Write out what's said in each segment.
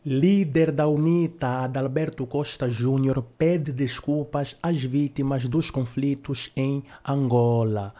Líder da UNITA, Adalberto Costa Júnior, pede desculpas às vítimas dos conflitos em Angola.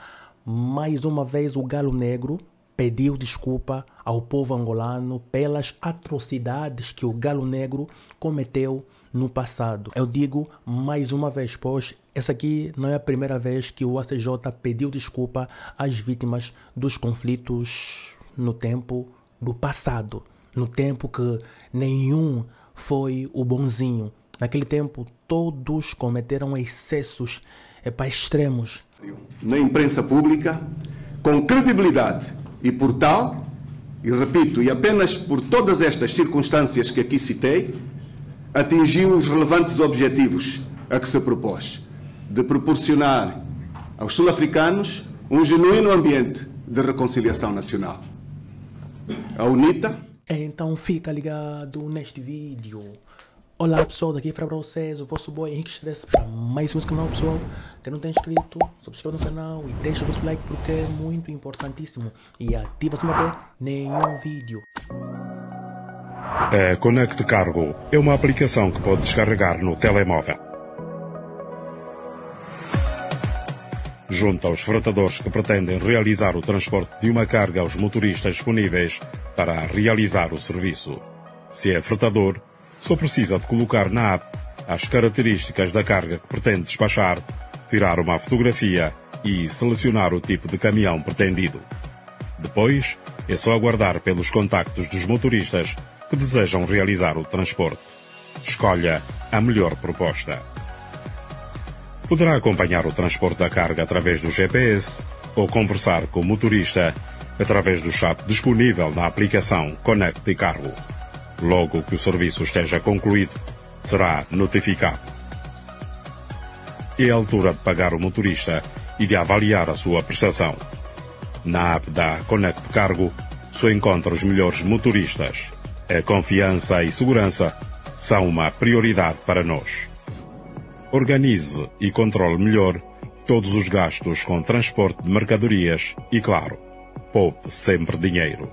Mais uma vez, o Galo Negro pediu desculpa ao povo angolano pelas atrocidades que o Galo Negro cometeu no passado. Eu digo mais uma vez, pois essa aqui não é a primeira vez que o ACJ pediu desculpa às vítimas dos conflitos no tempo do passado. No tempo que nenhum foi o bonzinho. Naquele tempo, todos cometeram excessos extremos. Na imprensa pública, com credibilidade e por tal, e repito, e apenas por todas estas circunstâncias que aqui citei, atingiu os relevantes objetivos a que se propôs, de proporcionar aos sul-africanos um genuíno ambiente de reconciliação nacional. A UNITA... Então fica ligado neste vídeo. Olá pessoal, daqui para vocês, o vosso boy Henrique Stress para mais um canal, pessoal. Quem não tem inscrito, subscreva no canal e deixa o vosso like porque é muito importantíssimo. E ativa-se para não perder nenhum vídeo. A Connect Cargo é uma aplicação que pode descarregar no telemóvel. Junta aos fretadores que pretendem realizar o transporte de uma carga aos motoristas disponíveis para realizar o serviço. Se é fretador, só precisa de colocar na app as características da carga que pretende despachar, tirar uma fotografia e selecionar o tipo de caminhão pretendido. Depois, é só aguardar pelos contactos dos motoristas que desejam realizar o transporte. Escolha a melhor proposta. Poderá acompanhar o transporte da carga através do GPS ou conversar com o motorista através do chat disponível na aplicação Connect Cargo. Logo que o serviço esteja concluído, será notificado. É a altura de pagar o motorista e de avaliar a sua prestação. Na app da Connect Cargo, só encontra os melhores motoristas. A confiança e segurança são uma prioridade para nós. Organize e controle melhor todos os gastos com transporte de mercadorias e, claro, poupe sempre dinheiro.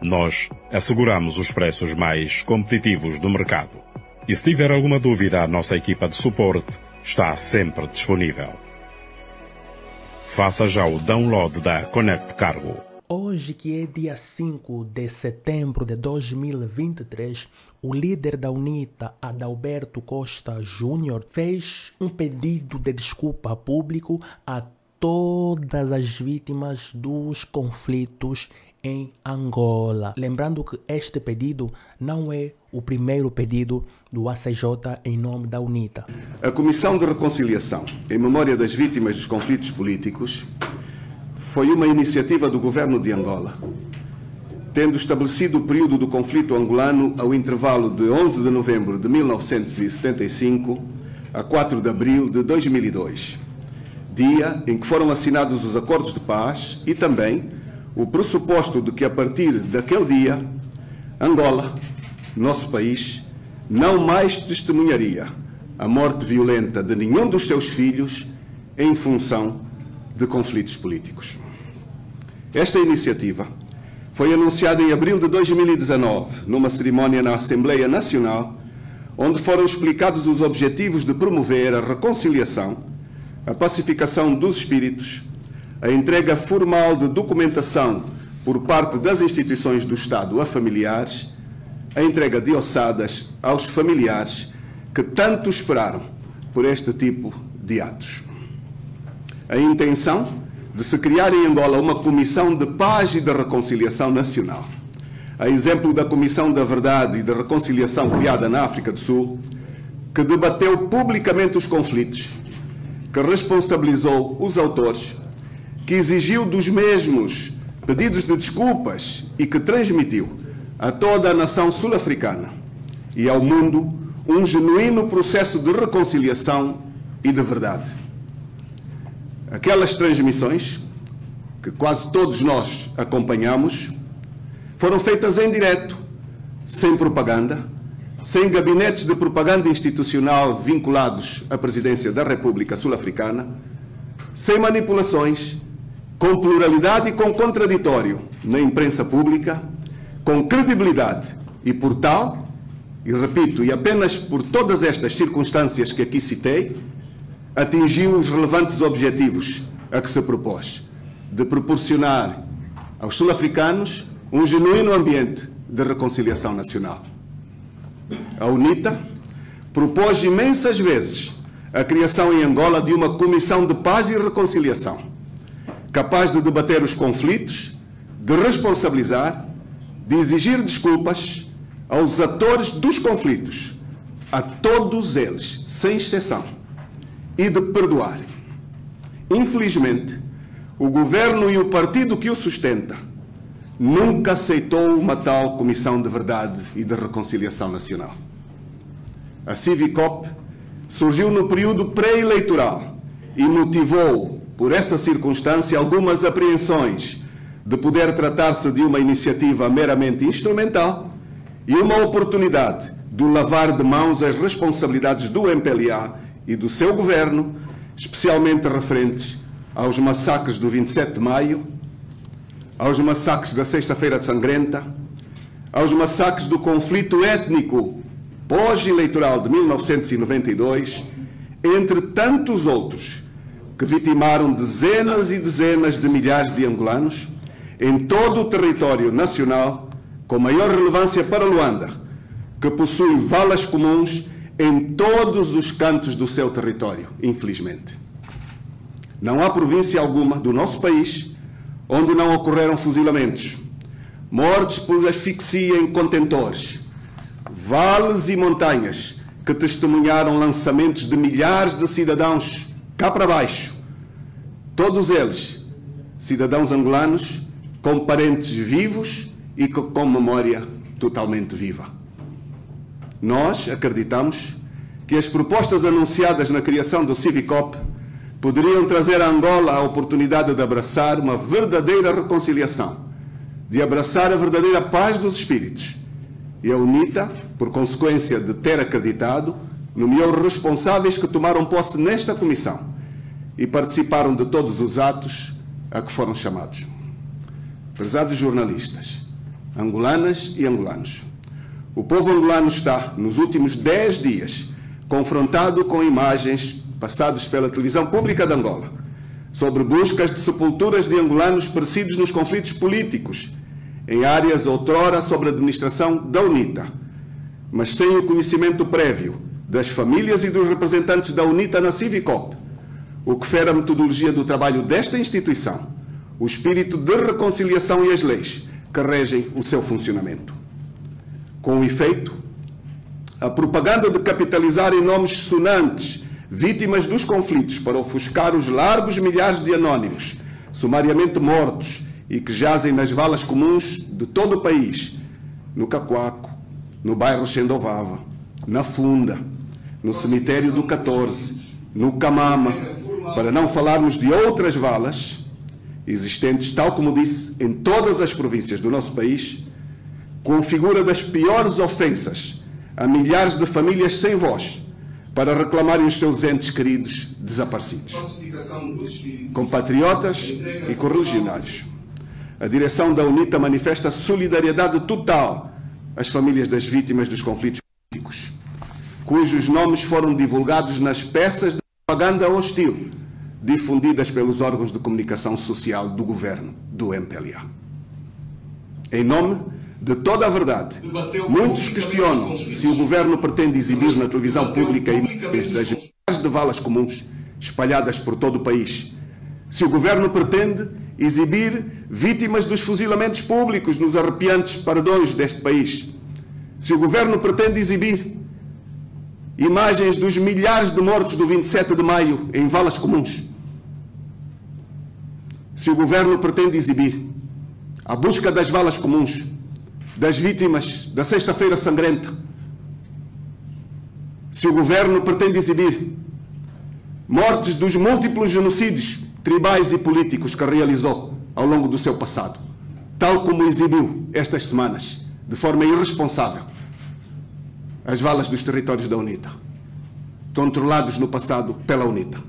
Nós asseguramos os preços mais competitivos do mercado. E se tiver alguma dúvida, a nossa equipa de suporte está sempre disponível. Faça já o download da Connect Cargo. Hoje, que é dia 5 de setembro de 2023, o líder da UNITA, Adalberto Costa Júnior, fez um pedido de desculpa público a todas as vítimas dos conflitos em Angola. Lembrando que este pedido não é o primeiro pedido do ACJ em nome da UNITA. A Comissão de Reconciliação em memória das vítimas dos conflitos políticos foi uma iniciativa do governo de Angola, tendo estabelecido o período do conflito angolano ao intervalo de 11 de novembro de 1975 a 4 de abril de 2002, dia em que foram assinados os acordos de paz e também o pressuposto de que a partir daquele dia, Angola, nosso país, não mais testemunharia a morte violenta de nenhum dos seus filhos em função de conflitos políticos. Esta iniciativa foi anunciada em abril de 2019, numa cerimónia na Assembleia Nacional, onde foram explicados os objetivos de promover a reconciliação, a pacificação dos espíritos, a entrega formal de documentação por parte das instituições do Estado a familiares, a entrega de ossadas aos familiares que tanto esperaram por este tipo de atos. A intenção de se criar em Angola uma Comissão de Paz e de Reconciliação Nacional, a exemplo da Comissão da Verdade e da Reconciliação criada na África do Sul, que debateu publicamente os conflitos, que responsabilizou os autores, que exigiu dos mesmos pedidos de desculpas e que transmitiu a toda a nação sul-africana e ao mundo um genuíno processo de reconciliação e de verdade. Aquelas transmissões, que quase todos nós acompanhamos, foram feitas em direto, sem propaganda, sem gabinetes de propaganda institucional vinculados à presidência da República Sul-Africana, sem manipulações, com pluralidade e com contraditório na imprensa pública, com credibilidade e, por tal, E repito, e apenas por todas estas circunstâncias que aqui citei, atingiu os relevantes objetivos a que se propôs, de proporcionar aos sul-africanos um genuíno ambiente de reconciliação nacional. A UNITA propôs imensas vezes a criação em Angola de uma comissão de paz e reconciliação, capaz de debater os conflitos, de responsabilizar, de exigir desculpas aos atores dos conflitos, a todos eles, sem exceção, e de perdoar. Infelizmente, o governo e o partido que o sustenta nunca aceitou uma tal comissão de verdade e de reconciliação nacional. A Civicop surgiu no período pré-eleitoral e motivou, por essa circunstância, algumas apreensões de poder tratar-se de uma iniciativa meramente instrumental e uma oportunidade de lavar de mãos as responsabilidades do MPLA e do seu governo, especialmente referentes aos massacres do 27 de maio, aos massacres da Sexta-feira Sangrenta, aos massacres do conflito étnico pós-eleitoral de 1992, entre tantos outros que vitimaram dezenas e dezenas de milhares de angolanos em todo o território nacional, com maior relevância para Luanda, que possui valas comuns em todos os cantos do seu território, infelizmente. Não há província alguma do nosso país onde não ocorreram fuzilamentos, mortes por asfixia em contentores, vales e montanhas que testemunharam lançamentos de milhares de cidadãos cá para baixo, todos eles cidadãos angolanos com parentes vivos e com memória totalmente viva. Nós acreditamos que as propostas anunciadas na criação do Civicop poderiam trazer a Angola a oportunidade de abraçar uma verdadeira reconciliação, de abraçar a verdadeira paz dos espíritos. E a UNITA, por consequência de ter acreditado, nomeou responsáveis que tomaram posse nesta comissão e participaram de todos os atos a que foram chamados. Prezados jornalistas, angolanas e angolanos, o povo angolano está, nos últimos 10 dias, confrontado com imagens passadas pela televisão pública de Angola sobre buscas de sepulturas de angolanos perecidos nos conflitos políticos em áreas outrora sob a administração da UNITA, mas sem o conhecimento prévio das famílias e dos representantes da UNITA na Civicop, o que fere a metodologia do trabalho desta instituição, o espírito de reconciliação e as leis que regem o seu funcionamento. Com efeito, a propaganda de capitalizar em nomes sonantes vítimas dos conflitos para ofuscar os largos milhares de anónimos sumariamente mortos e que jazem nas valas comuns de todo o país, no Cacoaco, no bairro Xendovava, na Funda, no cemitério do 14, no Camama, para não falarmos de outras valas existentes, tal como disse, em todas as províncias do nosso país, configura das piores ofensas a milhares de famílias sem voz para reclamarem os seus entes queridos desaparecidos, compatriotas e correligionários. A direção da UNITA manifesta solidariedade total às famílias das vítimas dos conflitos políticos, cujos nomes foram divulgados nas peças de propaganda hostil difundidas pelos órgãos de comunicação social do governo do MPLA. Em nome de toda a verdade, muitos questionam se o governo pretende exibir na televisão pública imagens das milhares de valas comuns espalhadas por todo o país, se o governo pretende exibir vítimas dos fuzilamentos públicos nos arrepiantes paredões deste país, se o governo pretende exibir imagens dos milhares de mortos do 27 de maio em valas comuns, se o governo pretende exibir a busca das valas comuns das vítimas da Sexta-feira Sangrenta, se o governo pretende exibir mortes dos múltiplos genocídios tribais e políticos que realizou ao longo do seu passado, tal como exibiu estas semanas, de forma irresponsável, as valas dos territórios da UNITA, controlados no passado pela UNITA.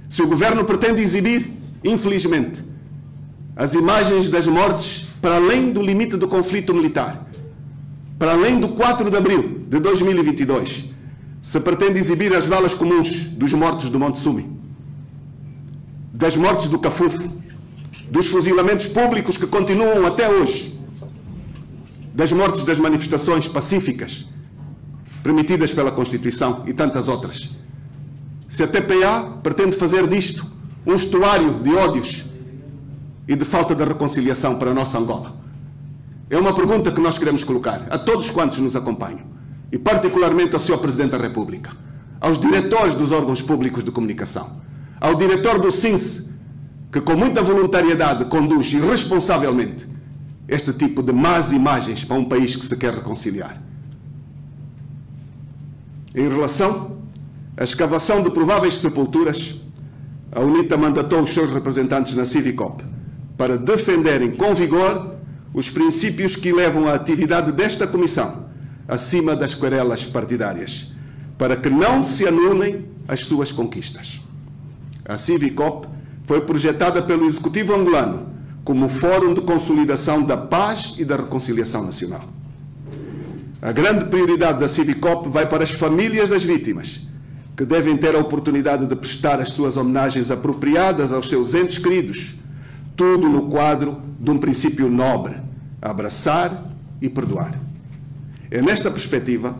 Se o governo pretende exibir, infelizmente, as imagens das mortes para além do limite do conflito militar, para além do 4 de abril de 2022, se pretende exibir as valas comuns dos mortos do Monte Sumi, das mortes do Cafufo, dos fuzilamentos públicos que continuam até hoje, das mortes das manifestações pacíficas permitidas pela Constituição e tantas outras. Se a TPA pretende fazer disto um estuário de ódios e de falta de reconciliação para a nossa Angola, é uma pergunta que nós queremos colocar a todos quantos nos acompanham, e particularmente ao Sr. Presidente da República, aos diretores dos órgãos públicos de comunicação, ao diretor do SINCE, que com muita voluntariedade conduz irresponsavelmente este tipo de más imagens para um país que se quer reconciliar. Em relação à escavação de prováveis sepulturas, a UNITA mandatou os seus representantes na Civicop para defenderem com vigor os princípios que levam a atividade desta comissão acima das querelas partidárias, para que não se anulem as suas conquistas. A Civicop foi projetada pelo Executivo angolano como fórum de consolidação da paz e da reconciliação nacional. A grande prioridade da Civicop vai para as famílias das vítimas, que devem ter a oportunidade de prestar as suas homenagens apropriadas aos seus entes queridos, tudo no quadro de um princípio nobre: abraçar e perdoar. É nesta perspectiva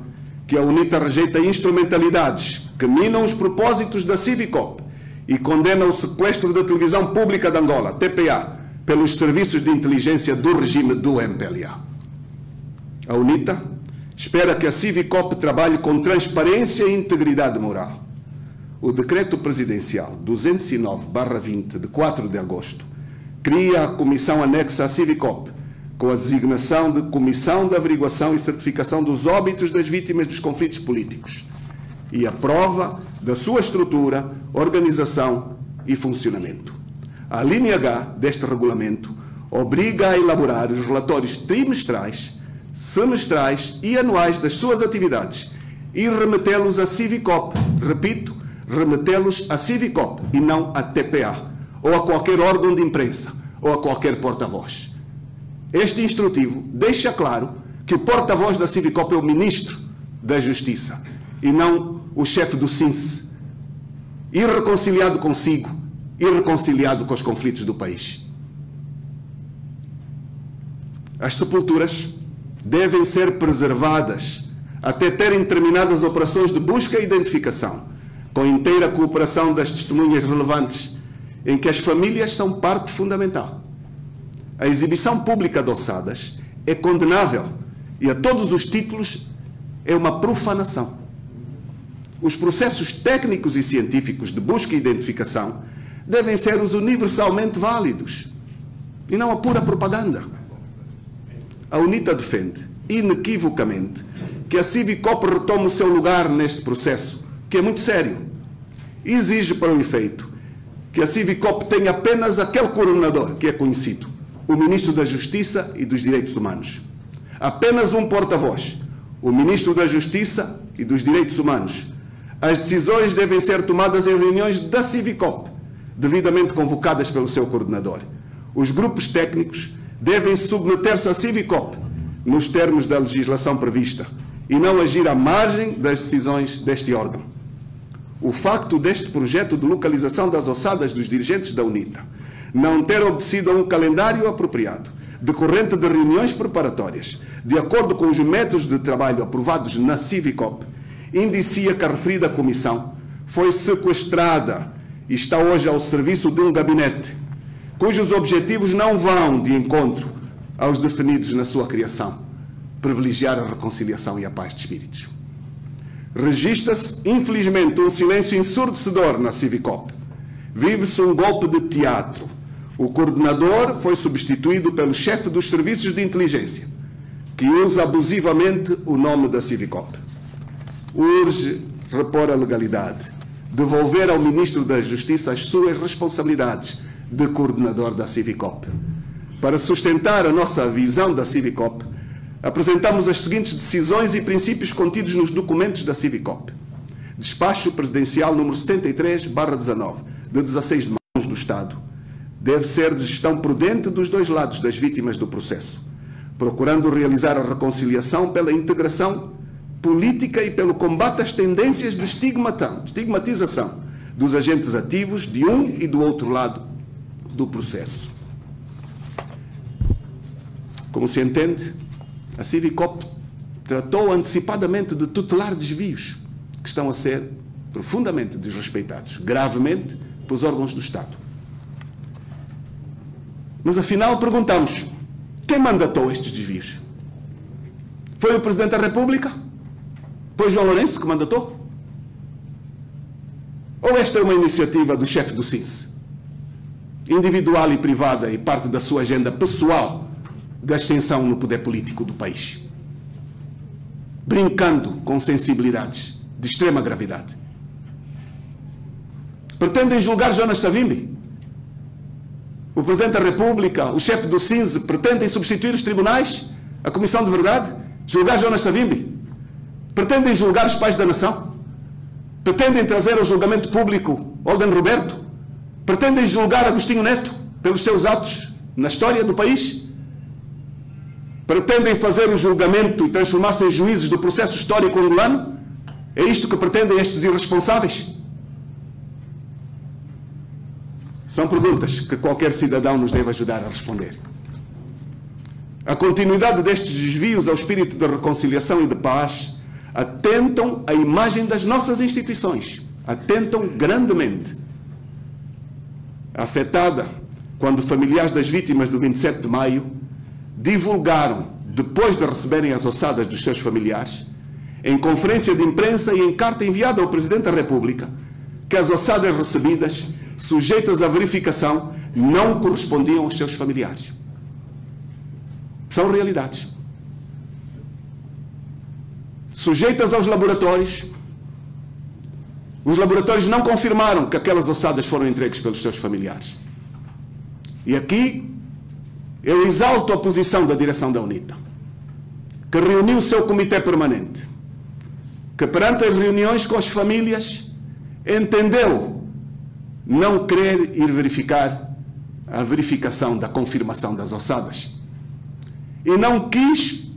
que a UNITA rejeita instrumentalidades que minam os propósitos da Civicop e condena o sequestro da televisão pública de Angola, TPA, pelos serviços de inteligência do regime do MPLA. A UNITA espera que a Civicop trabalhe com transparência e integridade moral. O Decreto Presidencial 209/20, de 4 de agosto, cria a comissão anexa à Civicop, com a designação de Comissão de Averiguação e Certificação dos Óbitos das Vítimas dos Conflitos Políticos e aprova da sua estrutura, organização e funcionamento. A linha H deste regulamento obriga a elaborar os relatórios trimestrais, semestrais e anuais das suas atividades e remetê-los à Civicop. Repito, remetê-los à Civicop e não à TPA, ou a qualquer órgão de imprensa, ou a qualquer porta-voz. Este instrutivo deixa claro que o porta-voz da Civicop é o Ministro da Justiça e não o chefe do SINCE, irreconciliado consigo, irreconciliado com os conflitos do país. As sepulturas devem ser preservadas até terem terminado as operações de busca e identificação, com inteira cooperação das testemunhas relevantes, em que as famílias são parte fundamental. A exibição pública de ossadas é condenável e, a todos os títulos, é uma profanação. Os processos técnicos e científicos de busca e identificação devem ser os universalmente válidos e não a pura propaganda. A UNITA defende, inequivocamente, que a Civicop retome o seu lugar neste processo, que é muito sério. Exige, para o efeito, que a Civicop tenha apenas aquele coordenador que é conhecido, o Ministro da Justiça e dos Direitos Humanos. Apenas um porta-voz, o Ministro da Justiça e dos Direitos Humanos. As decisões devem ser tomadas em reuniões da Civicop, devidamente convocadas pelo seu coordenador. Os grupos técnicos devem submeter-se à Civicop nos termos da legislação prevista e não agir à margem das decisões deste órgão. O facto deste projeto de localização das ossadas dos dirigentes da UNITA não ter obedecido a um calendário apropriado, decorrente de reuniões preparatórias, de acordo com os métodos de trabalho aprovados na Civicop, indicia que a referida comissão foi sequestrada e está hoje ao serviço de um gabinete, cujos objetivos não vão de encontro aos definidos na sua criação: privilegiar a reconciliação e a paz de espíritos. Registra-se, infelizmente, um silêncio ensurdecedor na Civicop. Vive-se um golpe de teatro. O coordenador foi substituído pelo chefe dos serviços de inteligência, que usa abusivamente o nome da Civicop. Urge repor a legalidade, devolver ao Ministro da Justiça as suas responsabilidades de coordenador da Civicop. Para sustentar a nossa visão da Civicop, apresentamos as seguintes decisões e princípios contidos nos documentos da Civicop. Despacho Presidencial número 73/19, de 16 de março do Estado. Deve ser de gestão prudente dos dois lados das vítimas do processo. procurando realizar a reconciliação pela integração política e pelo combate às tendências de estigmatização dos agentes ativos de um e do outro lado do processo. Como se entende, a Civicop tratou antecipadamente de tutelar desvios que estão a ser profundamente desrespeitados, gravemente, pelos órgãos do Estado. Mas afinal perguntamos, quem mandatou estes desvios? Foi o Presidente da República? Foi João Lourenço que mandatou? Ou esta é uma iniciativa do chefe do SINCE, individual e privada e parte da sua agenda pessoal de ascensão no poder político do país, brincando com sensibilidades de extrema gravidade? Pretendem julgar Jonas Savimbi? O Presidente da República, o chefe do SINCE, pretendem substituir os tribunais, a Comissão de Verdade, julgar Jonas Savimbi? Pretendem julgar os pais da nação? Pretendem trazer ao julgamento público Olgan Roberto? Pretendem julgar Agostinho Neto pelos seus atos na história do país? Pretendem fazer o julgamento e transformar-se em juízes do processo histórico angolano? É isto que pretendem estes irresponsáveis? São perguntas que qualquer cidadão nos deve ajudar a responder. A continuidade destes desvios ao espírito de reconciliação e de paz atentam à imagem das nossas instituições, atentam grandemente. Afetada quando familiares das vítimas do 27 de maio divulgaram, depois de receberem as ossadas dos seus familiares, em conferência de imprensa e em carta enviada ao Presidente da República, que as ossadas recebidas, sujeitas à verificação, não correspondiam aos seus familiares. São realidades. Sujeitas aos laboratórios, os laboratórios não confirmaram que aquelas ossadas foram entregues pelos seus familiares. E aqui eu exalto a posição da direção da UNITA, que reuniu o seu comitê permanente, que perante as reuniões com as famílias entendeu não querer ir verificar a verificação da confirmação das ossadas. E não quis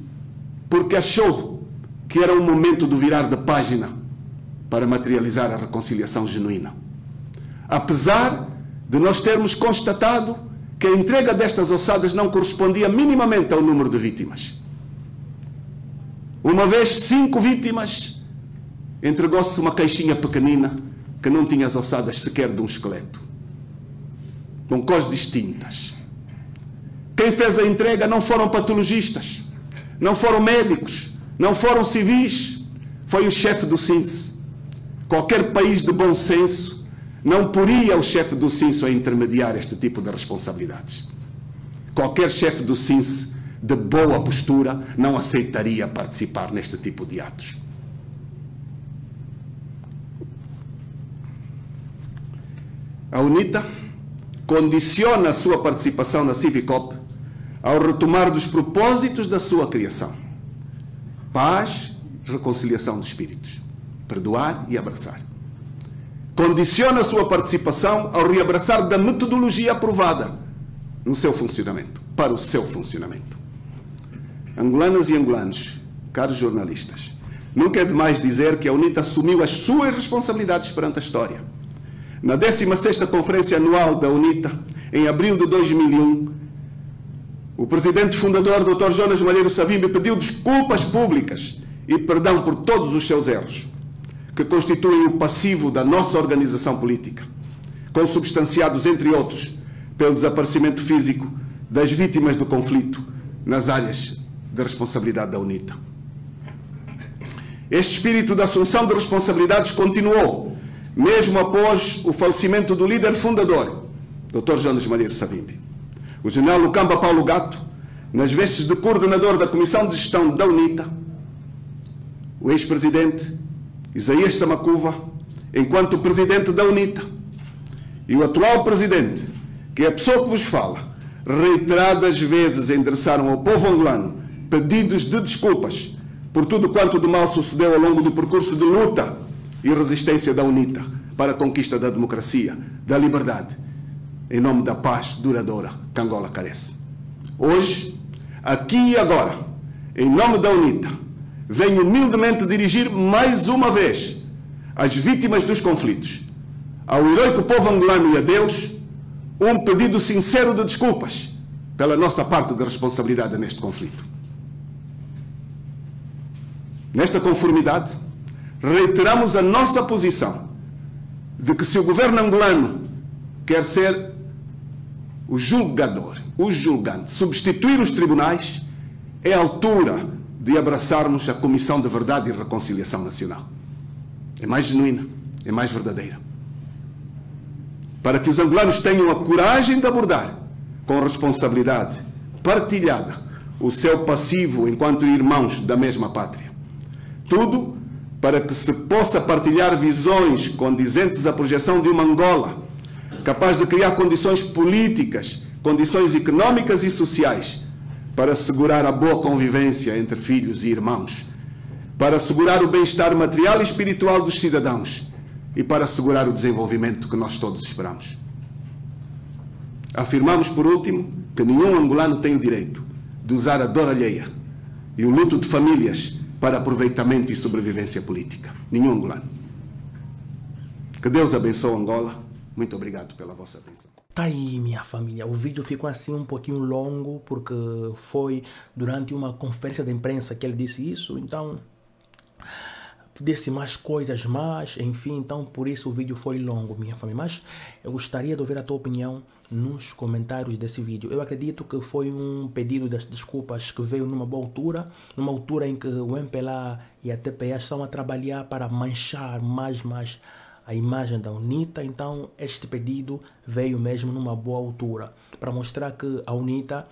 porque achou que era o momento do virar de página para materializar a reconciliação genuína. Apesar de nós termos constatado que a entrega destas ossadas não correspondia minimamente ao número de vítimas. Uma vez 5 vítimas, entregou-se uma caixinha pequenina que não tinha as ossadas sequer de um esqueleto, com cores distintas. Quem fez a entrega não foram patologistas, não foram médicos, não foram civis, foi o chefe do SINCE. Qualquer país de bom senso não poria o chefe do SINCE a intermediar este tipo de responsabilidades. Qualquer chefe do SINCE de boa postura não aceitaria participar neste tipo de atos. A UNITA condiciona a sua participação na Civicop ao retomar dos propósitos da sua criação: paz, reconciliação de espíritos, perdoar e abraçar. Condiciona a sua participação ao reabraçar da metodologia aprovada no seu funcionamento, para o seu funcionamento. Angolanas e angolanos, caros jornalistas, nunca é demais dizer que a UNITA assumiu as suas responsabilidades perante a história. Na 16ª Conferência Anual da UNITA, em abril de 2001, o presidente fundador, Dr. Jonas Malheiro Savimbi, pediu desculpas públicas e perdão por todos os seus erros, que constituem o passivo da nossa organização política, consubstanciados, entre outros, pelo desaparecimento físico das vítimas do conflito nas áreas de responsabilidade da UNITA. Este espírito de assunção de responsabilidades continuou, mesmo após o falecimento do líder fundador, Dr. Jonas Malheiro Savimbi. O general Lucamba Paulo Gato, nas vestes de coordenador da Comissão de Gestão da UNITA, o ex-presidente Isaías Samacuva, enquanto presidente da UNITA, e o atual presidente, que é a pessoa que vos fala, reiteradas vezes endereçaram ao povo angolano pedidos de desculpas por tudo quanto de mal sucedeu ao longo do percurso de luta e resistência da UNITA para a conquista da democracia, da liberdade, em nome da paz duradoura que Angola carece. Hoje, aqui e agora, em nome da UNITA, venho humildemente dirigir mais uma vez às vítimas dos conflitos, ao heroico povo angolano e a Deus, um pedido sincero de desculpas pela nossa parte de responsabilidade neste conflito. Nesta conformidade, reiteramos a nossa posição de que se o governo angolano quer ser o julgador, o julgante, substituir os tribunais, é a altura de abraçarmos a Comissão de Verdade e Reconciliação Nacional. É mais genuína, é mais verdadeira. Para que os angolanos tenham a coragem de abordar com responsabilidade partilhada o seu passivo enquanto irmãos da mesma pátria. Tudo para que se possa partilhar visões condizentes à projeção de uma Angola capaz de criar condições políticas, condições económicas e sociais para assegurar a boa convivência entre filhos e irmãos, para assegurar o bem-estar material e espiritual dos cidadãos e para assegurar o desenvolvimento que nós todos esperamos. Afirmamos, por último, que nenhum angolano tem o direito de usar a dor alheia e o luto de famílias para aproveitamento e sobrevivência política. Nenhum angolano. Que Deus abençoe Angola. Muito obrigado pela vossa atenção. Tá aí, minha família. O vídeo ficou assim um pouquinho longo, porque foi durante uma conferência de imprensa que ele disse isso, então disse mais coisas, enfim, então por isso o vídeo foi longo, minha família. Mas eu gostaria de ouvir a tua opinião nos comentários desse vídeo. Eu acredito que foi um pedido das desculpas que veio numa boa altura, numa altura em que o MPLA e a TPA estão a trabalhar para manchar mais a imagem da UNITA. Então este pedido veio mesmo numa boa altura, para mostrar que a UNITA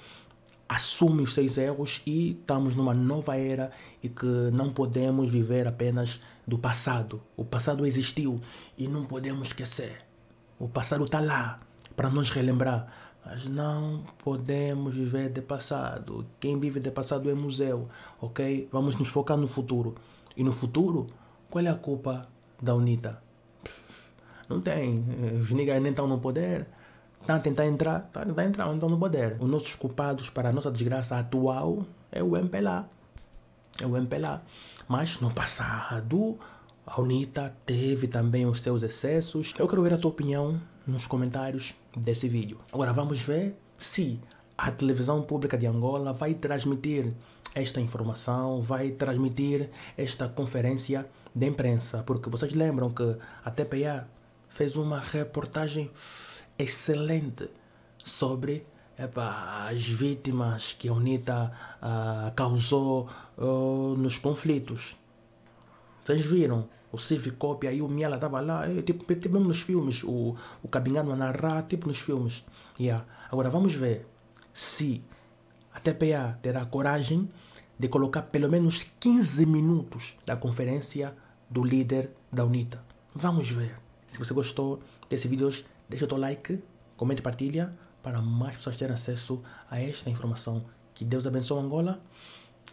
assume os seus erros e estamos numa nova era e que não podemos viver apenas do passado. O passado existiu e não podemos esquecer. O passado está lá para nos relembrar, mas não podemos viver de passado. Quem vive de passado é museu, ok? Vamos nos focar no futuro. E no futuro, qual é a culpa da UNITA? Não tem. Os niggas nem estão no poder. Estão a tentar entrar, não estão no poder. Os nossos culpados para a nossa desgraça atual é o MPLA. É o MPLA. Mas no passado, a UNITA teve também os seus excessos. Eu quero ver a tua opinião nos comentários desse vídeo. Agora vamos ver se a televisão pública de Angola vai transmitir esta informação, vai transmitir esta conferência de imprensa. Porque vocês lembram que a TPA fez uma reportagem excelente sobre as vítimas que a UNITA causou nos conflitos. Vocês viram? O Civic Copy, aí o Miala estava lá, tipo mesmo nos filmes, o Cabingano a narrar, tipo nos filmes. Agora vamos ver se a TPA terá coragem de colocar pelo menos 15 minutos da conferência do líder da UNITA. Vamos ver. Se você gostou desse vídeo hoje, deixa o teu like, comente e partilha para mais pessoas terem acesso a esta informação. Que Deus abençoe Angola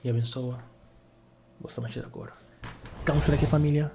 e abençoe vossa machida agora. Estamos por aqui, família.